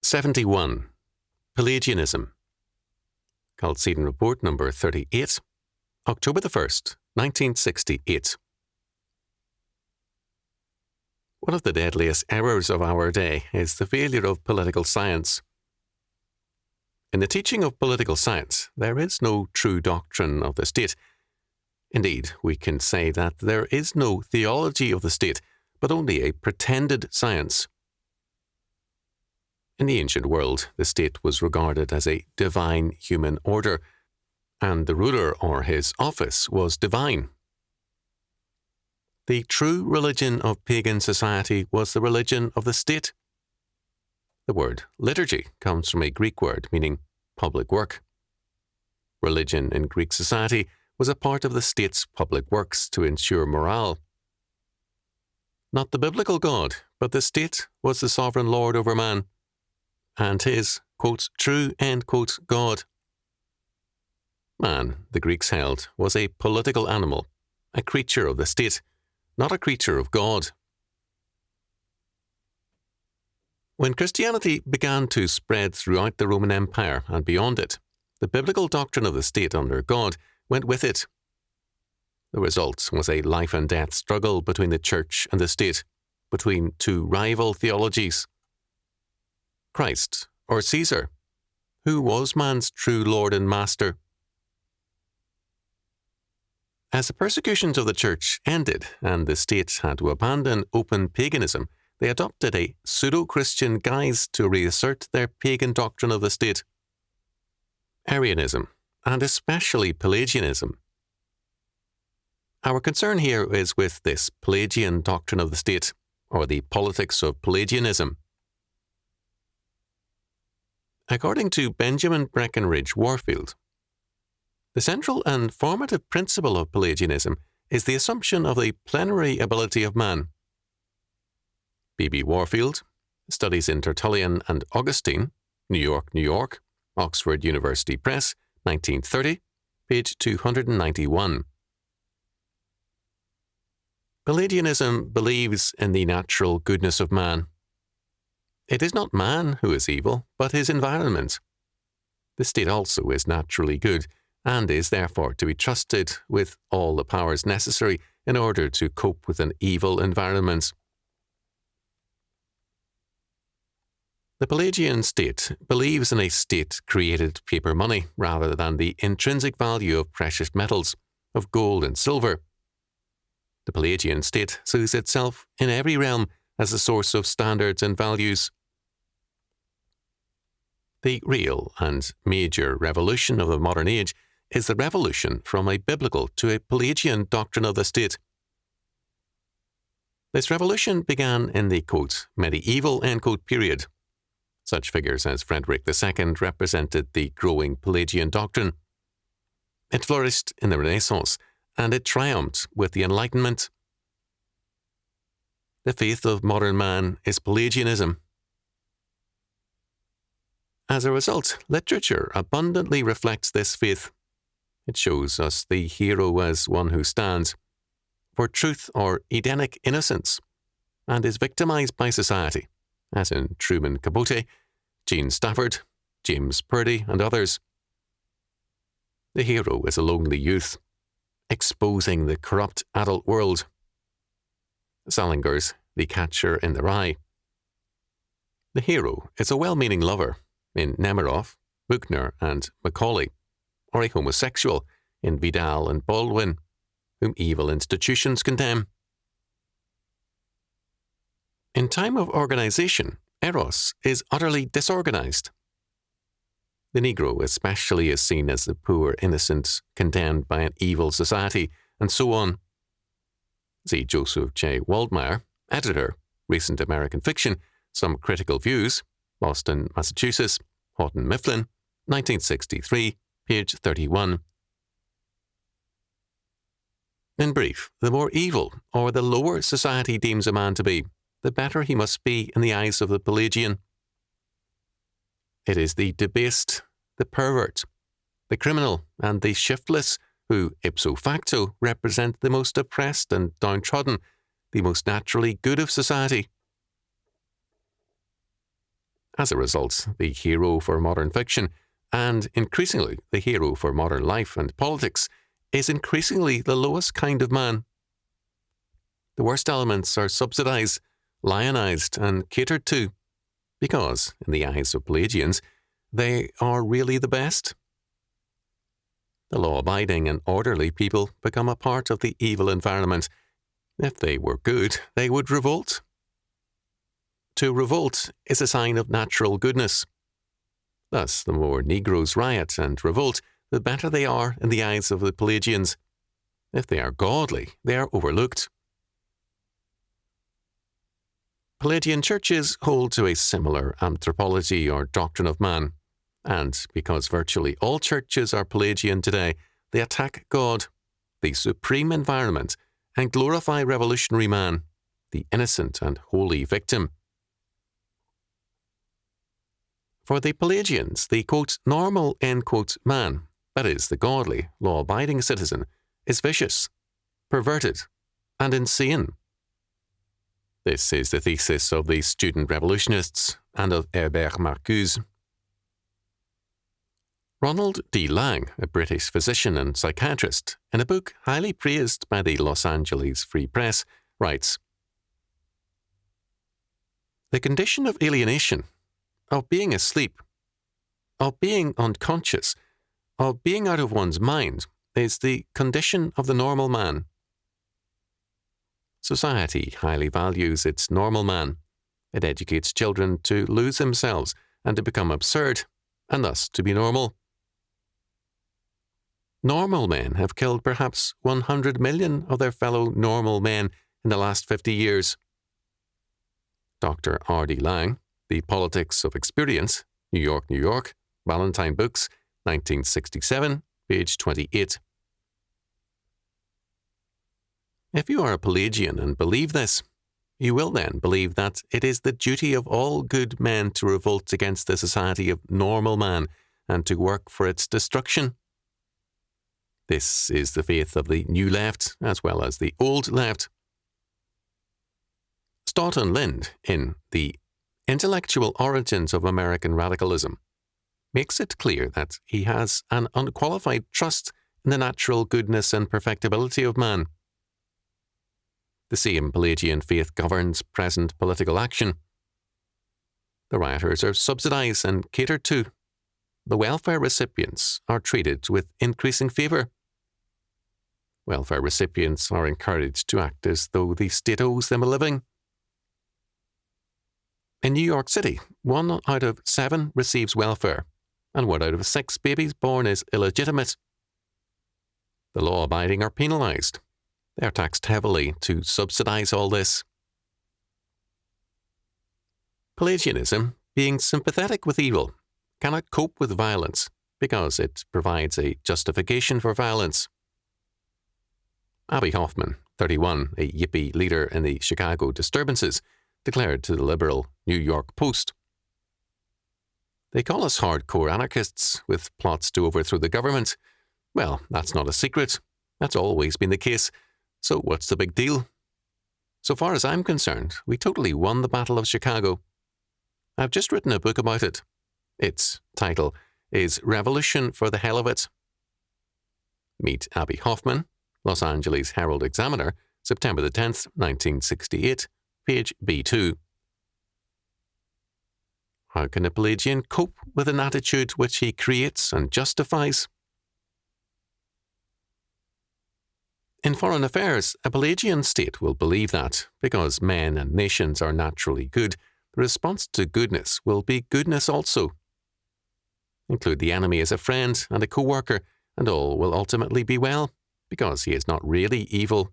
71. Pelagianism. Chalcedon Report number 38, October the 1st, 1968. One of the deadliest errors of our day is the failure of political science. In the teaching of political science, there is no true doctrine of the state. Indeed, we can say that there is no theology of the state, but only a pretended science. In the ancient world, the state was regarded as a divine human order, and the ruler or his office was divine. The true religion of pagan society was the religion of the state. The word liturgy comes from a Greek word meaning public work. Religion in Greek society was a part of the state's public works to ensure morale. Not the biblical God, but the state was the sovereign lord over man, and his, quote, true, end quote, God. Man, the Greeks held, was a political animal, a creature of the state, not a creature of God. When Christianity began to spread throughout the Roman Empire and beyond it, the biblical doctrine of the state under God went with it. The result was a life and death struggle between the church and the state, between two rival theologies. Christ or Caesar? Who was man's true Lord and Master? As the persecutions of the church ended and the state had to abandon open paganism, they adopted a pseudo-Christian guise to reassert their pagan doctrine of the state. Arianism, and especially Pelagianism. Our concern here is with this Pelagian doctrine of the state, or the politics of Pelagianism. According to Benjamin Breckinridge Warfield, the central and formative principle of Pelagianism is the assumption of the plenary ability of man. B.B. Warfield, Studies in Tertullian and Augustine, New York, New York, Oxford University Press, 1930, page 291. Pelagianism believes in the natural goodness of man. It is not man who is evil, but his environment. The state also is naturally good, and is therefore to be trusted with all the powers necessary in order to cope with an evil environment. The Pelagian state believes in a state-created paper money rather than the intrinsic value of precious metals, of gold and silver. The Pelagian state sees itself in every realm as a source of standards and values. The real and major revolution of the modern age is the revolution from a biblical to a Pelagian doctrine of the state. This revolution began in the, quote, medieval, end quote, period. Such figures as Frederick II represented the growing Pelagian doctrine. It flourished in the Renaissance, and it triumphed with the Enlightenment. The faith of modern man is Pelagianism. As a result, literature abundantly reflects this faith. It shows us the hero as one who stands for truth or Edenic innocence and is victimized by society, as in Truman Capote, Jean Stafford, James Purdy, and others. The hero is a lonely youth, exposing the corrupt adult world. Salinger's The Catcher in the Rye. The hero is a well-meaning lover in Nemiroff, Buchner, and Macaulay, or a homosexual in Vidal and Baldwin, whom evil institutions condemn. In time of organization, Eros is utterly disorganized. The Negro especially is seen as the poor innocent condemned by an evil society, and so on. See Joseph J. Waldmeyer, editor, Recent American Fiction, Some Critical Views, Boston, Massachusetts, Houghton Mifflin, 1963, page 31. In brief, the more evil or the lower society deems a man to be, the better he must be in the eyes of the Pelagian. It is the debased, the pervert, the criminal, and the shiftless who, ipso facto, represent the most oppressed and downtrodden, the most naturally good of society. As a result, the hero for modern fiction, and increasingly the hero for modern life and politics, is increasingly the lowest kind of man. The worst elements are subsidized, lionized, and catered to, because, in the eyes of Pelagians, they are really the best. The law-abiding and orderly people become a part of the evil environment. If they were good, they would revolt. To revolt is a sign of natural goodness. Thus, the more Negroes riot and revolt, the better they are in the eyes of the Pelagians. If they are godly, they are overlooked. Pelagian churches hold to a similar anthropology or doctrine of man, and because virtually all churches are Pelagian today, they attack God, the supreme environment, and glorify revolutionary man, the innocent and holy victim. For the Pelagians, the quote, normal end quote, man, that is, the godly, law-abiding citizen, is vicious, perverted, and insane. This is the thesis of the student revolutionists and of Herbert Marcuse. Ronald D. Lang, a British physician and psychiatrist, in a book highly praised by the Los Angeles Free Press, writes, "The condition of alienation, of being asleep, of being unconscious, of being out of one's mind, is the condition of the normal man. Society highly values its normal man. It educates children to lose themselves and to become absurd, and thus to be normal. Normal men have killed perhaps 100 million of their fellow normal men in the last 50 years. Dr. R. D. Lang, The Politics of Experience, New York, New York, Valentine Books, 1967, page 28. If you are a Pelagian and believe this, you will then believe that it is the duty of all good men to revolt against the society of normal man and to work for its destruction. This is the faith of the New Left as well as the Old Left. Stoughton Lynd, in The Intellectual Origins of American Radicalism, makes it clear that he has an unqualified trust in the natural goodness and perfectibility of man. The same Pelagian faith governs present political action. The rioters are subsidized and catered to. The welfare recipients are treated with increasing favor. Welfare recipients are encouraged to act as though the state owes them a living. In New York City, 1 out of 7 receives welfare, and 1 out of 6 babies born is illegitimate. The law-abiding are penalized. They are taxed heavily to subsidize all this. Pelagianism, being sympathetic with evil, cannot cope with violence because it provides a justification for violence. Abby Hoffman, 31, a Yippie leader in the Chicago disturbances, declared to the liberal New York Post, "They call us hardcore anarchists with plots to overthrow the government. Well, that's not a secret. That's always been the case. So what's the big deal? So far as I'm concerned, we totally won the Battle of Chicago. I've just written a book about it. Its title is Revolution for the Hell of It." Meet Abby Hoffman, Los Angeles Herald-Examiner, September the 10th, 1968, page B2. How can a Pelagian cope with an attitude which he creates and justifies? In foreign affairs, a Pelagian state will believe that, because men and nations are naturally good, the response to goodness will be goodness also. Include the enemy as a friend and a co-worker, and all will ultimately be well, because he is not really evil.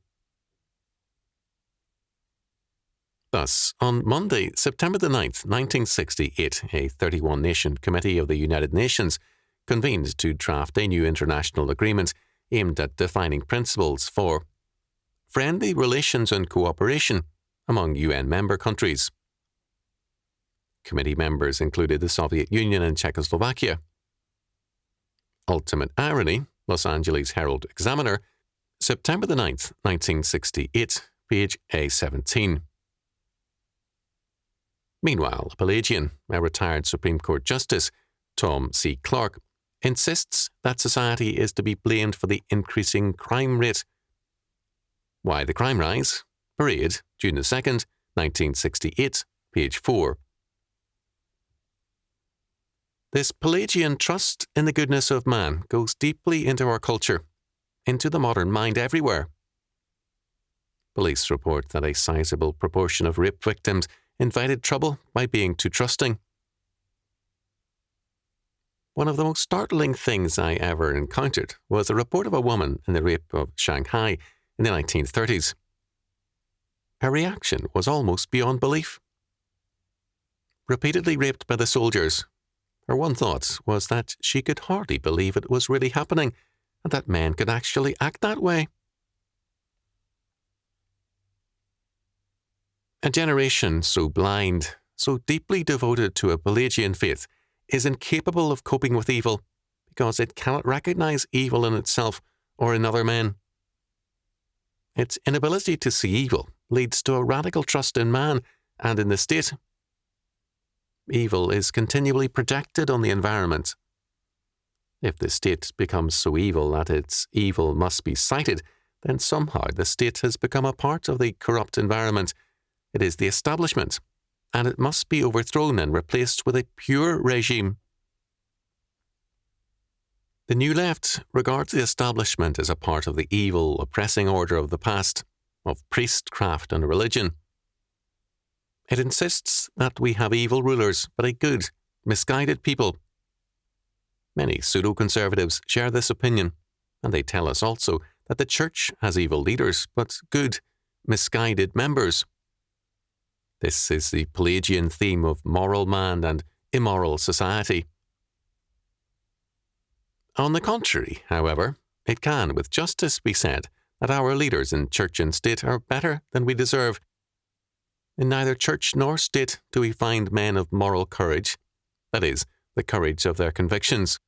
Thus, on Monday, September the 9th, 1968, a 31-nation Committee of the United Nations convened to draft a new international agreement aimed at defining principles for friendly relations and cooperation among UN member countries. Committee members included the Soviet Union and Czechoslovakia. Ultimate irony, Los Angeles Herald-Examiner, September the 9th, 1968, page A17. Meanwhile, a Pelagian, a retired Supreme Court Justice, Tom C. Clark, insists that society is to be blamed for the increasing crime rate. Why the crime rise? Parade, June 2nd, 1968, page 4. This Pelagian trust in the goodness of man goes deeply into our culture, into the modern mind everywhere. Police report that a sizable proportion of rape victims invited trouble by being too trusting. One of the most startling things I ever encountered was a report of a woman in the rape of Shanghai in the 1930s. Her reaction was almost beyond belief. Repeatedly raped by the soldiers, her one thought was that she could hardly believe it was really happening and that men could actually act that way. A generation so blind, so deeply devoted to a Pelagian faith, is incapable of coping with evil because it cannot recognize evil in itself or in other men. Its inability to see evil leads to a radical trust in man and in the state. Evil is continually projected on the environment. If the state becomes so evil that its evil must be cited, then somehow the state has become a part of the corrupt environment. It is the establishment, and it must be overthrown and replaced with a pure regime. The New Left regards the establishment as a part of the evil, oppressing order of the past, of priestcraft and religion. It insists that we have evil rulers, but a good, misguided people. Many pseudo-conservatives share this opinion, and they tell us also that the Church has evil leaders, but good, misguided members. This is the Pelagian theme of moral man and immoral society. On the contrary, however, it can with justice be said that our leaders in church and state are better than we deserve. In neither church nor state do we find men of moral courage, that is, the courage of their convictions.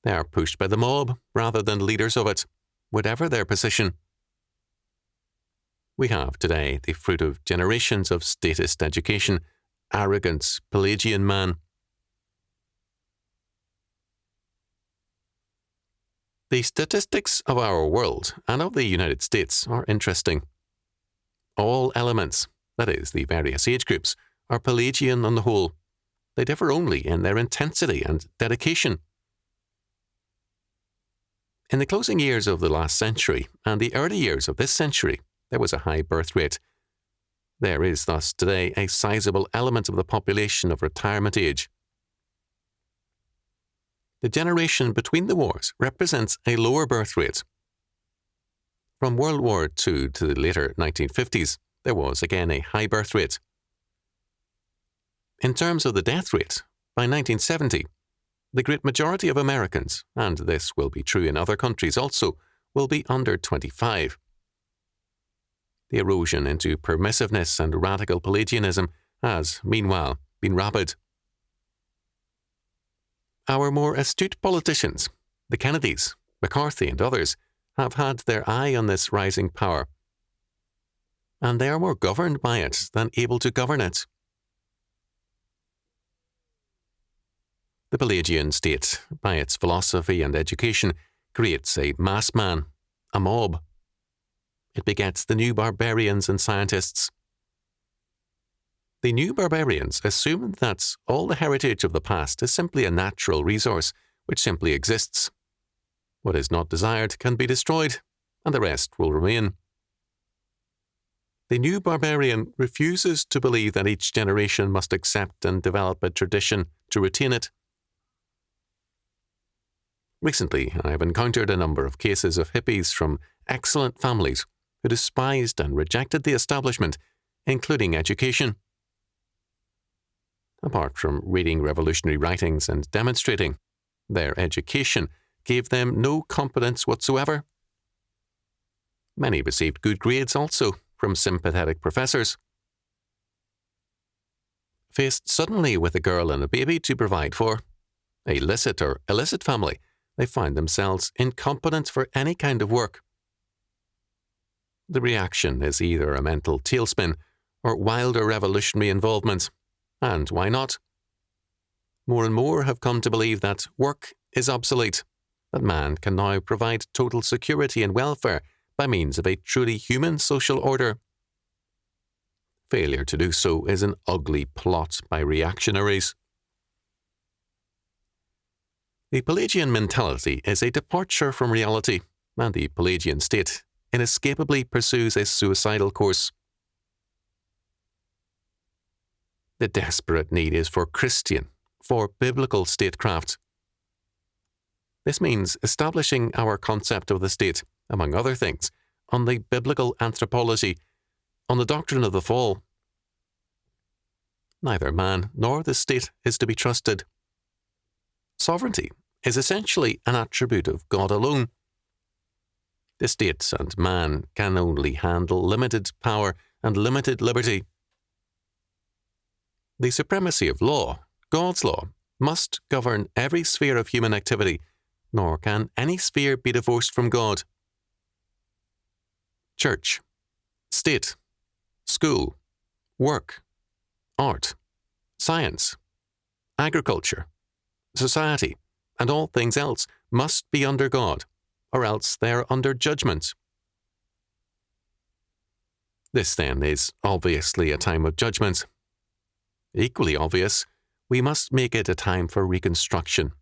They are pushed by the mob rather than leaders of it, whatever their position. We have today the fruit of generations of statist education, arrogant Pelagian man. The statistics of our world and of the United States are interesting. All elements, that is, the various age groups, are Pelagian on the whole. They differ only in their intensity and dedication. In the closing years of the last century and the early years of this century, there was a high birth rate. There is thus today a sizable element of the population of retirement age. The generation between the wars represents a lower birth rate. From World War II to the later 1950s, there was again a high birth rate. In terms of the death rate, by 1970, the great majority of Americans, and this will be true in other countries also, will be under 25. The erosion into permissiveness and radical Pelagianism has, meanwhile, been rapid. Our more astute politicians, the Kennedys, McCarthy and others, have had their eye on this rising power, and they are more governed by it than able to govern it. The Pelagian state, by its philosophy and education, creates a mass man, a mob. It begets the new barbarians and scientists. The new barbarians assume that all the heritage of the past is simply a natural resource which simply exists. What is not desired can be destroyed, and the rest will remain. The new barbarian refuses to believe that each generation must accept and develop a tradition to retain it. Recently, I have encountered a number of cases of hippies from excellent families who despised and rejected the establishment, including education. Apart from reading revolutionary writings and demonstrating, their education gave them no competence whatsoever. Many received good grades also from sympathetic professors. Faced suddenly with a girl and a baby to provide for, a licit or illicit family, they found themselves incompetent for any kind of work. The reaction is either a mental tailspin or wilder revolutionary involvement. And why not? More and more have come to believe that work is obsolete, that man can now provide total security and welfare by means of a truly human social order. Failure to do so is an ugly plot by reactionaries. The Pelagian mentality is a departure from reality, and the Pelagian state inescapably pursues a suicidal course. The desperate need is for Christian, for biblical statecraft. This means establishing our concept of the state, among other things, on the biblical anthropology, on the doctrine of the fall. Neither man nor the state is to be trusted. Sovereignty is essentially an attribute of God alone. The state and man can only handle limited power and limited liberty. The supremacy of law, God's law, must govern every sphere of human activity, nor can any sphere be divorced from God. Church, state, school, work, art, science, agriculture, society, and all things else must be under God, or else they are under judgment. This, then, is obviously a time of judgment. Equally obvious, we must make it a time for reconstruction,